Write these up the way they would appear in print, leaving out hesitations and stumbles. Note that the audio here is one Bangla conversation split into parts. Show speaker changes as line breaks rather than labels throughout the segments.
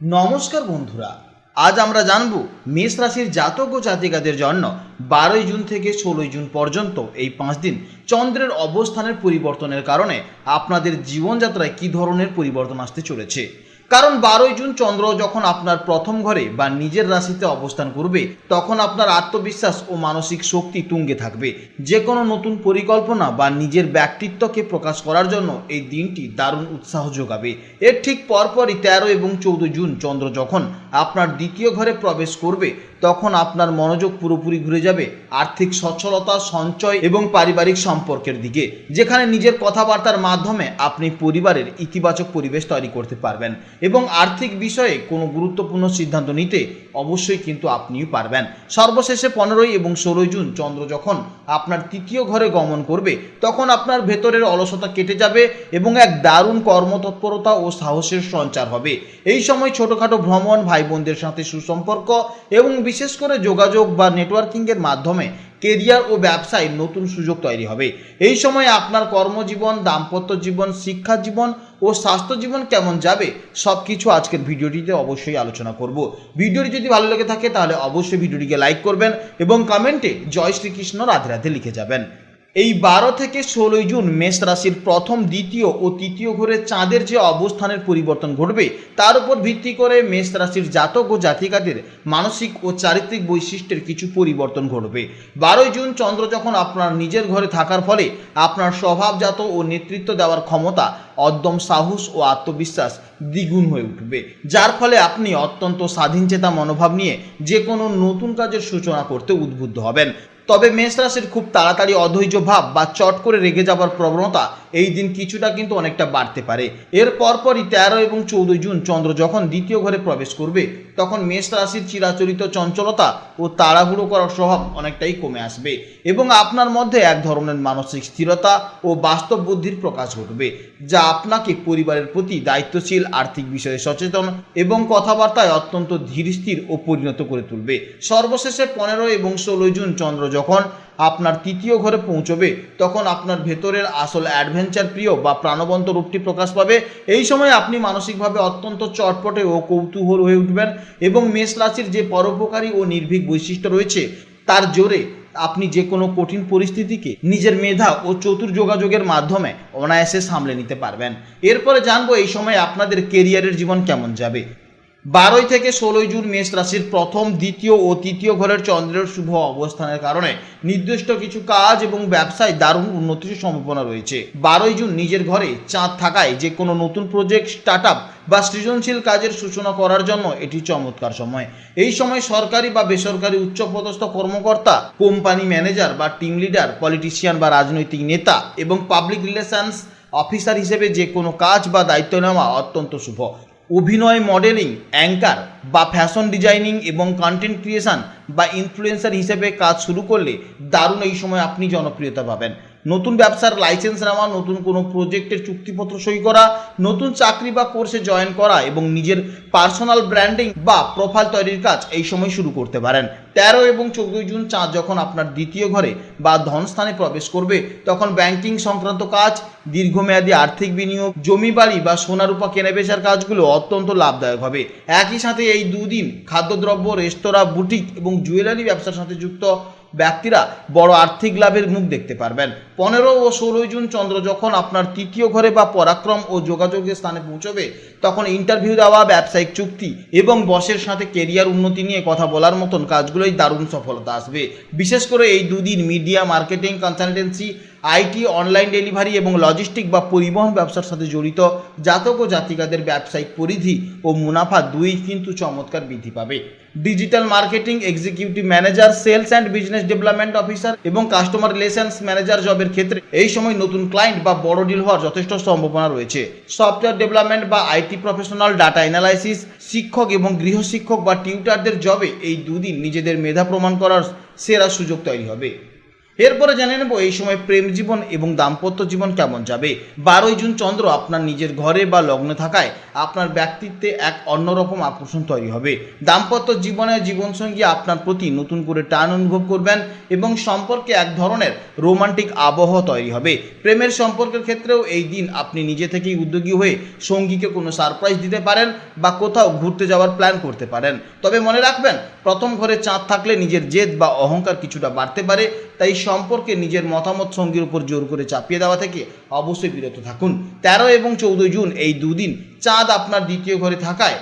নমস্কার বন্ধুরা, আজ আমরা জানব মেষ রাশির জাতক ও জাতিকাদের জন্য 12 জুন থেকে 16 জুন পর্যন্ত এই 5 দিন চন্দ্রের অবস্থানের পরিবর্তনের কারণে আপনাদের জীবনযাত্রায় কী ধরনের পরিবর্তন আসতে চলেছে। কারণ 12 জুন চন্দ্র যখন আপনার প্রথম ঘরে বা নিজের রাশিতে অবস্থান করবে, তখন আপনার আত্মবিশ্বাস ও মানসিক শক্তি তুঙ্গে থাকবে। যে কোনো নতুন পরিকল্পনা বা নিজের ব্যক্তিত্বকে প্রকাশ করার জন্য এই দিনটি দারুণ উৎসাহ যোগাবে। এর ঠিক পরপরই 13 এবং 14 জুন চন্দ্র যখন আপনার দ্বিতীয় ঘরে প্রবেশ করবে, তখন আপনার মনোযোগ পুরোপুরি ঘুরে যাবে আর্থিক সচ্ছলতা, সঞ্চয় এবং পারিবারিক সম্পর্কের দিকে, যেখানে নিজের কথাবার্তার মাধ্যমে আপনি পরিবারের ইতিবাচক পরিবেশ তৈরি করতে পারবেন এবং আর্থিক বিষয়ে কোনো গুরুত্বপূর্ণ সিদ্ধান্ত নিতে অবশ্যই কিন্তু আপনিও পারবেন। সর্বশেষে 15 এবং 16 জুন চন্দ্র যখন আপনার তৃতীয় ঘরে গমন করবে, তখন আপনার ভেতরের অলসতা কেটে যাবে এবং এক দারুণ কর্মতৎপরতা ও সাহসের সঞ্চার হবে। এই সময় ছোটোখাটো ভ্রমণ, ভাই বোনদের সাথে সুসম্পর্ক এবং বিশেষ করে যোগাযোগ বা নেটওয়ার্কিংয়ের মাধ্যমে কেরিয়ার ও ব্যবসায় নতুন সুযোগ তৈরি হবে। এই সময় আপনার কর্মজীবন, দাম্পত্য জীবন, শিক্ষা জীবন ও স্বাস্থ্য জীবন কেমন যাবে সব কিছু আজকের ভিডিওটিতে অবশ্যই আলোচনা করব। ভিডিওটি যদি ভালো লেগে থাকে তাহলে অবশ্যই ভিডিওটিকে লাইক করবেন এবং কমেন্টে জয় শ্রীকৃষ্ণ রাধে রাধে লিখে যাবেন। এই 12 থেকে 16 জুন মেষ রাশির প্রথম, দ্বিতীয় ও তৃতীয় ঘরে চাঁদের যে অবস্থানের পরিবর্তন ঘটবে, তার উপর ভিত্তি করে মেষ রাশির জাতক ও জাতিকাদের মানসিক ও চারিত্রিক বৈশিষ্ট্যের কিছু পরিবর্তন ঘটবে। 12 জুন চন্দ্র যখন আপনার নিজের ঘরে থাকার ফলে আপনার স্বভাবজাত ও নেতৃত্ব দেওয়ার ক্ষমতা, অদ্যম সাহস ও আত্মবিশ্বাস দ্বিগুণ হয়ে উঠবে, যার ফলে আপনি অত্যন্ত স্বাধীনচেতা মনোভাব নিয়ে যে কোনো নতুন কাজের সূচনা করতে উদ্বুদ্ধ হবেন। তবে মেষ রাশির খুব তাড়াতাড়ি অধৈর্য ভাব বা চট করে রেগে যাবার প্রবণতা এই দিন কিছুটা কিন্তু অনেকটা বাড়তে পারে। এর পরপরই 13 এবং 14 জুন চন্দ্র যখন দ্বিতীয় ঘরে প্রবেশ করবে, তখন মেষ রাশির চিরাচরিত চঞ্চলতা ও তাড়াহুড়ো করার স্বভাব অনেকটাই কমে আসবে এবং আপনার মধ্যে এক ধরনের মানসিক স্থিরতা ও বাস্তব বুদ্ধির প্রকাশ ঘটবে, যা আপনাকে পরিবারের প্রতি দায়িত্বশীল, আর্থিক বিষয়ে সচেতন এবং কথাবার্তায় অত্যন্ত ধীরস্থির ও পরিণত করে তুলবে। সর্বশেষে 15 এবং 16 জুন চন্দ্র যখন আপনার তৃতীয় ঘরে পৌঁছবে, তখন আপনার ভেতরের আসল অ্যাডভেঞ্চার প্রিয় বা প্রাণবন্ত রূপটি প্রকাশ পাবে। এই সময় আপনি মানসিকভাবে অত্যন্ত চটপটে ও কৌতূহল হয়ে উঠবেন এবং মেষ রাশির যে পরোপকারী ও নির্ভীক বৈশিষ্ট্য রয়েছে, তার জোরে আপনি যে কোনো কঠিন পরিস্থিতিকে নিজের মেধা ও চতুর যোগাযোগের মাধ্যমে অনায়াসে সামলে নিতে পারবেন। এরপরে জানবো এই সময় আপনাদের কেরিয়ারের জীবন কেমন যাবে। 12 থেকে 16 জুন মেষ রাশির প্রথম, দ্বিতীয় ও তৃতীয় ঘরের চন্দ্রের শুভ অবস্থানের কারণে নির্দিষ্ট কিছু কাজ এবং ব্যবসায় দারুণ উন্নতির সম্ভাবনা রয়েছে। 12 জুন নিজের ঘরে চাঁদ থাকায় যে কোনো নতুন প্রজেক্ট, স্টার্টআপ বা সৃজনশীল কাজের সূচনা করার জন্য এটি চমৎকার সময়। এই সময় সরকারি বা বেসরকারি উচ্চপদস্থ কর্মকর্তা, কোম্পানি ম্যানেজার বা টিম লিডার, পলিটিশিয়ান বা রাজনৈতিক নেতা এবং পাবলিক রিলেশনস অফিসার হিসেবে যে কোনো কাজ বা দায়িত্ব নেওয়া অত্যন্ত শুভ। অভিনয়, মডেলিং, অ্যাঙ্কার বা ফ্যাশন ডিজাইনিং এবং কন্টেন্ট ক্রিয়েশন বা ইনফ্লুয়েন্সার হিসেবে কাজ শুরু করলে দারুণ এই সময় আপনি জনপ্রিয়তা পাবেন। নতুন ব্যবসার লাইসেন্স নেওয়া, নতুন কোনো প্রজেক্টের চুক্তিপত্র সই করা, নতুন চাকরি বা কোর্সে জয়েন করা এবং নিজের পার্সোনাল ব্র্যান্ডিং বা প্রোফাইল তৈরির কাজ এই সময় শুরু করতে পারেন। 13 এবং 14 জুন চাঁদ যখন আপনার দ্বিতীয় ঘরে বা ধনস্থানে প্রবেশ করবে, তখন ব্যাংকিং সংক্রান্ত কাজ, দীর্ঘমেয়াদী আর্থিক বিনিয়োগ, জমি বাড়ি বা সোনারূপা কেনাবেচার কাজগুলো অত্যন্ত লাভদায়ক হবে। একই সাথে এই দুদিন খাদ্যদ্রব্য, রেস্তোরাঁ, বুটিক এবং জুয়েলারি ব্যবসার সাথে যুক্ত ব্যক্তিরা বড় আর্থিক লাভের মুখ দেখতে পারবেন। 15 ও 16 জুন চন্দ্র যখন আপনার তৃতীয় ঘরে বা পরাক্রম ও যোগাযোগের স্থানে পৌঁছবে, তখন ইন্টারভিউ দেওয়া, ব্যবসায়িক চুক্তি এবং বসের সাথে কেরিয়ার উন্নতি নিয়ে কথা বলার মতন কাজগুলোই দারুণ সফলতা আসবে। বিশেষ করে এই দুদিন media, marketing, consultancy, IT, online delivery এবং লজিস্টিক বা পরিবহন ব্যবসার সাথে জড়িত জাতক ও জাতিকাদের ব্যবসায়িক পরিধি ও মুনাফা দুই কিন্তু চমৎকার বৃদ্ধি পাবে। Digital marketing, executive manager, sales and business development officer এবং কাস্টমার রিলেশনস ম্যানেজার জবের ক্ষেত্রে এই সময় নতুন ক্লায়েন্ট বা বড় ডিল হওয়ার যথেষ্ট সম্ভাবনা রয়েছে। সফটওয়্যার ডেভেলপমেন্ট বা আইটি প্রফেশনাল, ডাটা অ্যানালাইসিস, শিক্ষক এবং গৃহশিক্ষক বা টিউটারদের জবে এই দুদিন নিজেদের মেধা প্রমাণ করার সেরা সুযোগ তৈরি হবে। এরপরে জেনে নেব এই সময় প্রেম জীবন এবং দাম্পত্য জীবন কেমন যাবে। 12ই জুন চন্দ্র আপনার নিজের ঘরে বা লগ্নে থাকায় আপনার ব্যক্তিত্বে এক অন্যরকম আকর্ষণ তৈরি হবে। দাম্পত্য জীবনে জীবনসঙ্গী আপনার প্রতি নতুন করে টান অনুভব করবেন এবং সম্পর্কে এক ধরনের রোমান্টিক আবহ তৈরি হবে। প্রেমের সম্পর্কের ক্ষেত্রেও এই দিন আপনি নিজে থেকেই উদ্যোগী হয়ে সঙ্গীকে কোনো সারপ্রাইজ দিতে পারেন বা কোথাও ঘুরতে যাওয়ার প্ল্যান করতে পারেন। তবে মনে রাখবেন, প্রথম ঘরে চাঁদ থাকলে নিজের জেদ বা অহংকার কিছুটা বাড়তে পারে, তাই সম্পর্কে নিজের মতামত সঙ্গীর উপর জোর করে চাপিয়ে দেওয়া থেকে অবশ্যই বিরত থাকুন। 13 এবং 14 জুন এই দুদিন চাঁদ আপনার দ্বিতীয় ঘরে থাকায়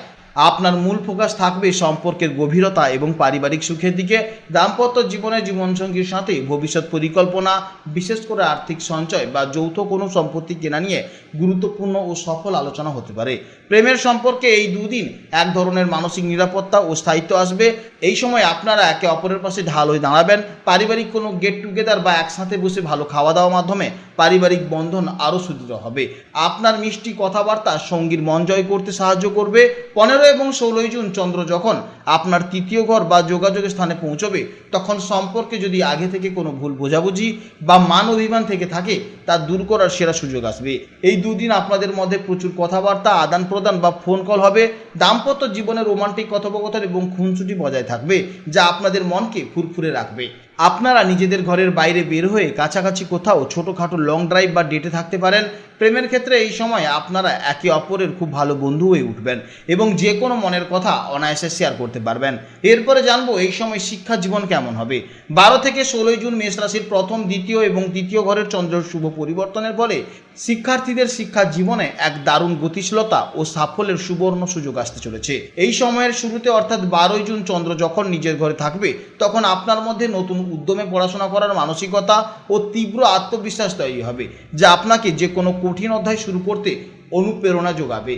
আপনার মূল ফোকাস থাকবে সম্পর্কের গভীরতা এবং পারিবারিক সুখের দিকে। দাম্পত্য জীবনে জীবনসঙ্গীর সাথে ভবিষ্যৎ পরিকল্পনা, বিশেষ করে আর্থিক সঞ্চয় বা যৌথ কোনো সম্পত্তি কেনা নিয়ে গুরুত্বপূর্ণ ও সফল আলোচনা হতে পারে। প্রেমের সম্পর্কে এই দুদিন এক ধরনের মানসিক নিরাপত্তা ও স্থায়িত্ব আসবে। এই সময় আপনারা একে অপরের পাশে ঢাল হয়ে দাঁড়াবেন। পারিবারিক কোনো গেট টুগেদার বা একসাথে বসে ভালো খাওয়া দাওয়ার মাধ্যমে পারিবারিক বন্ধন আরও সুদৃঢ় হবে। আপনার মিষ্টি কথাবার্তা সঙ্গীর মন জয় করতে সাহায্য করবে। 15 এবং 16 জুন চন্দ্র যখন আপনার তৃতীয় ঘর বা যোগাযোগের স্থানে পৌঁছবে, তখন সম্পর্কে যদি আগে থেকে কোনো ভুল বোঝাবুঝি বা মান অভিমান থেকে থাকে, তা দূর করার সেরা সুযোগ আসবে। এই দুদিন আপনাদের মধ্যে প্রচুর কথাবার্তা আদান প্রদান বা ফোন কল হবে। দাম্পত্য জীবনে রোমান্টিক কথোপকথন এবং খুনসুটি বজায় থাকবে, যা আপনাদের মনকে ফুরফুরে রাখবে। আপনারা নিজেদের ঘরের বাইরে বের হয়ে কাছাকাছি কোথাও ছোটোখাটো লং ড্রাইভ বা ডেটে থাকতে পারেন। প্রেমের ক্ষেত্রে এই সময় আপনারা একে অপরের খুব ভালো বন্ধু হয়ে উঠবেন এবং যে কোনো মনের কথা অনায়াসে শেয়ার করতে পারবেন। এরপরে জানবো এই সময় শিক্ষা জীবন কেমন হবে। 12 থেকে 16 জুন মেষ রাশির প্রথম, দ্বিতীয় এবং তৃতীয় ঘরের চন্দ্রের শুভ পরিবর্তনের ফলে শিক্ষার্থীদের শিক্ষা জীবনে এক দারুণ গতিশীলতা ও সাফল্যের সুবর্ণ সুযোগ আসতে চলেছে। এই সময়ের শুরুতে অর্থাৎ 12ই জুন চন্দ্র যখন নিজের ঘরে থাকবে, তখন আপনার মধ্যে নতুন উদ্যমে পড়াশোনা করার মানসিকতা ও তীব্র আত্মবিশ্বাস তৈরি হবে, যা আপনাকে যে কোনো কঠিন অধ্যায় শুরু করতে অনুপ্রেরণা যোগাবে।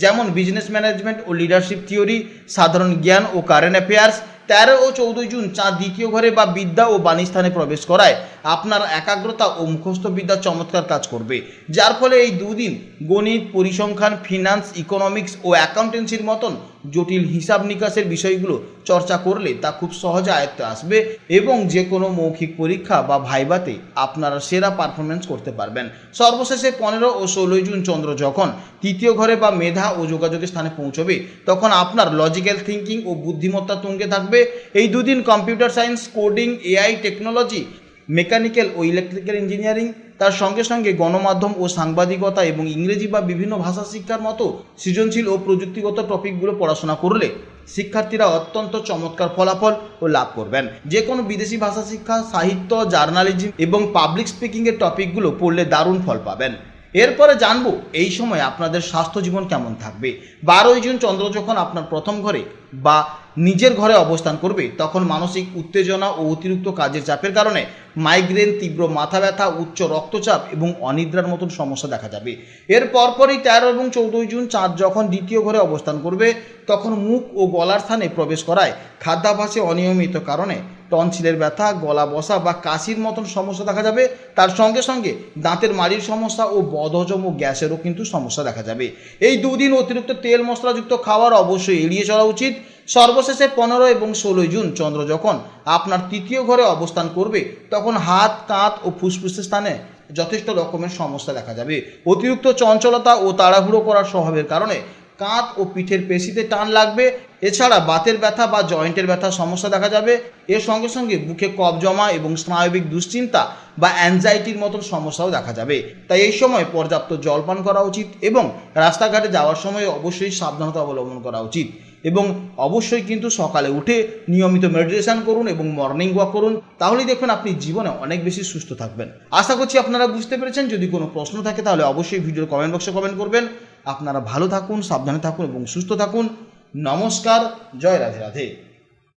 যেমন বিজনেস ম্যানেজমেন্ট ও লিডারশিপ থিওরি, সাধারণ জ্ঞান ও কারেন্ট অ্যাফেয়ার্স। 13 ও 14 জুন চাঁদ দ্বিতীয় ঘরে বা বিদ্যা ও বাণীস্থানে প্রবেশ করায় আপনার একাগ্রতা ও মুখস্থ বিদ্যা চমৎকার কাজ করবে, যার ফলে এই দুদিন গণিত, পরিসংখ্যান, ফিনান্স, ইকোনমিক্স ও অ্যাকাউন্টেন্সির মতন জটিল হিসাব নিকাশের বিষয়গুলো চর্চা করলে তা খুব সহজে আয়ত্তে আসবে এবং যে কোনো মৌখিক পরীক্ষা বা ভাইভাতে আপনারা সেরা পারফরমেন্স করতে পারবেন। সর্বশেষে 15 ও 16 জুন চন্দ্র যখন তৃতীয় ঘরে বা মেধা ও যোগাযোগের স্থানে পৌঁছবে, তখন আপনার লজিক্যাল থিঙ্কিং ও বুদ্ধিমত্তা তুঙ্গে থাকবে। এই দুদিন computer science, coding, AI technology, mechanical ও ইলেকট্রিক্যাল ইঞ্জিনিয়ারিং, তার সঙ্গে সঙ্গে গণমাধ্যম ও সাংবাদিকতা এবং ইংরেজি বা বিভিন্ন ভাষা শিক্ষার মতো সৃজনশীল ও প্রযুক্তিগত টপিকগুলো পড়াশোনা করলে শিক্ষার্থীরা অত্যন্ত চমৎকার ফলাফল ও লাভ করবেন। যে কোনো বিদেশি ভাষা শিক্ষা, সাহিত্য, জার্নালিজম এবং পাবলিক স্পিকিংয়ের টপিকগুলো পড়লে দারুণ ফল পাবেন। এরপরে জানবো এই সময় আপনাদের স্বাস্থ্য জীবন কেমন থাকবে। 12ই জুন চন্দ্র যখন আপনার প্রথম ঘরে বা নিজের ঘরে অবস্থান করবে, তখন মানসিক উত্তেজনা ও অতিরিক্ত কাজের চাপের কারণে মাইগ্রেন, তীব্র মাথা ব্যথা, উচ্চ রক্তচাপ এবং অনিদ্রার মতন সমস্যা দেখা যাবে। এর পরপরই 13 এবং 14 জুন চাঁদ যখন দ্বিতীয় ঘরে অবস্থান করবে, তখন মুখ ও গলার স্থানে প্রবেশ করায় খাদ্যাভ্যাসে অনিয়মিত কারণে টনসিলের ব্যথা, গলা বসা বা কাশির মতন সমস্যা দেখা যাবে। তার সঙ্গে সঙ্গে দাঁতের মাড়ির সমস্যা ও বদহজম ও গ্যাসেরও কিন্তু সমস্যা দেখা যাবে। এই দুদিন অতিরিক্ত তেল মশলাযুক্ত খাবার অবশ্যই এড়িয়ে চলা উচিত। সর্বশেষে 15 এবং 16 জুন চন্দ্র যখন আপনার তৃতীয় ঘরে অবস্থান করবে, তখন হাত, কাঁধ ও ফুসফুসের স্থানে যথেষ্ট রকমের সমস্যা দেখা যাবে। অতিরিক্ত চঞ্চলতা ও তাড়াহুড়ো করার স্বভাবের কারণে কাঁধ ও পিঠের পেশিতে টান লাগবে। এছাড়া বাতের ব্যথা বা জয়েন্টের ব্যথার সমস্যা দেখা যাবে। এর সঙ্গে সঙ্গে বুকে কফ জমা এবং স্নায়বিক দুশ্চিন্তা বা অ্যাংজাইটির মতন সমস্যাও দেখা যাবে। তাই এই সময় পর্যাপ্ত জলপান করা উচিত এবং রাস্তাঘাটে যাওয়ার সময় অবশ্যই সাবধানতা অবলম্বন করা উচিত। এবং অবশ্যই কিন্তু সকালে উঠে নিয়মিত মেডিটেশন করুন এবং মর্নিং ওয়াক করুন, তাহলেই দেখবেন আপনি জীবনে অনেক বেশি সুস্থ থাকবেন। আশা করছি আপনারা বুঝতে পেরেছেন। যদি কোনো প্রশ্ন থাকে তাহলে অবশ্যই ভিডিওর কমেন্ট বক্সে কমেন্ট করবেন। আপনারা ভালো থাকুন, সাবধানে থাকুন এবং সুস্থ থাকুন। নমস্কার, জয় রাধে রাধে।